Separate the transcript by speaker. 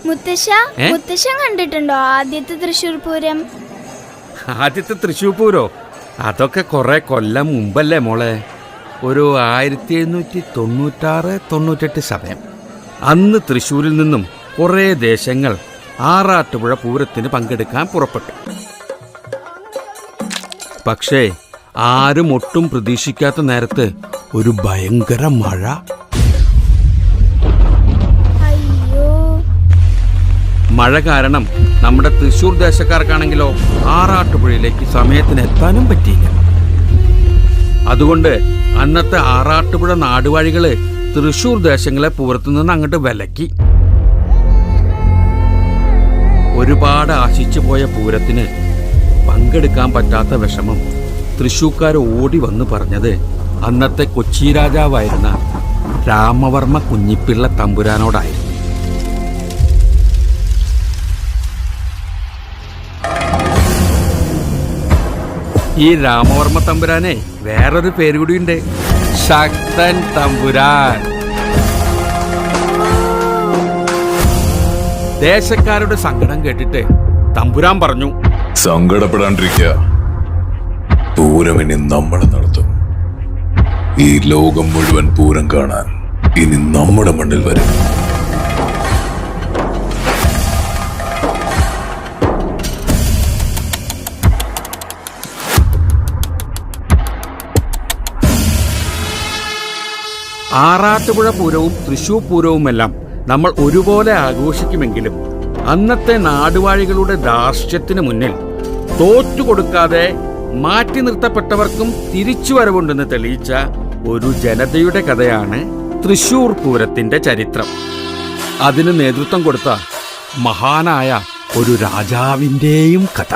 Speaker 1: മുത്തശ്ശൻ കണ്ടിട്ടുണ്ടോ ആദ്യത്തെ തൃശ്ശൂർ പൂരം?
Speaker 2: ആദ്യത്തെ തൃശ്ശൂർ പൂരോ? അതൊക്കെ കുറെ കൊല്ലം മുമ്പല്ലേ മോളെ. ഒരു 1796-98 സമയം. അന്ന് തൃശ്ശൂരിൽ നിന്നും കുറേ ദേശങ്ങൾ ആറാട്ടുപുഴ പൂരത്തിന് പങ്കെടുക്കാൻ പുറപ്പെട്ടു. പക്ഷേ ആരും ഒട്ടും പ്രതീക്ഷിക്കാത്ത നേരത്ത് ഒരു ഭയങ്കര മഴ. മഴ കാരണം നമ്മുടെ തൃശ്ശൂർ ദേശക്കാർക്കാണെങ്കിലോ ആറാട്ടുപുഴയിലേക്ക് സമയത്തിന് എത്താനും പറ്റിയില്ല. അതുകൊണ്ട് അന്നത്തെ ആറാട്ടുപുഴ നാടുവാഴികള് തൃശ്ശൂർ ദേശങ്ങളെ പൂരത്തുനിന്ന് അങ്ങോട്ട് വിലക്കി. ഒരുപാട് ആശിച്ചു പോയ പൂരത്തിന് പങ്കെടുക്കാൻ പറ്റാത്ത വിഷമം തൃശ്ശൂർക്കാർ ഓടി വന്ന് പറഞ്ഞത് അന്നത്തെ കൊച്ചി രാജാവായിരുന്ന രാമവർമ്മ കുഞ്ഞിപ്പിള്ള തമ്പുരാനോടായിരുന്നു. ഈ രാമവർമ്മ തമ്പുരാനെ വേറൊരു പേര് കൂടിയുണ്ട്, ശക്തൻ തമ്പുരാൻ. ദേശക്കാരുടെ സങ്കടം കേട്ടിട്ട് തമ്പുരാൻ പറഞ്ഞു,
Speaker 3: സങ്കടപ്പെടാണ്ടിരിക്കുക, പൂരം ഇനി നമ്മൾ നടത്തും. ഈ ലോകം മുഴുവൻ പൂരം കാണാൻ ഇനി നമ്മുടെ മണ്ണിൽ വരും.
Speaker 2: ആറാട്ടുപുഴ പൂരവും തൃശ്ശൂർ പൂരവുമെല്ലാം നമ്മൾ ഒരുപോലെ ആഘോഷിക്കുമെങ്കിലും അന്നത്തെ നാടുവാഴികളുടെ ധാർഷ്ട്യത്തിന് മുന്നിൽ തോറ്റുകൊടുക്കാതെ മാറ്റി നിർത്തപ്പെട്ടവർക്കും തിരിച്ചുവരവുണ്ടെന്ന് തെളിയിച്ച ഒരു ജനതയുടെ കഥയാണ് തൃശ്ശൂർ പൂരത്തിന്റെ ചരിത്രം. അതിന് നേതൃത്വം കൊടുത്ത മഹാനായ ഒരു രാജാവിൻ്റെയും കഥ.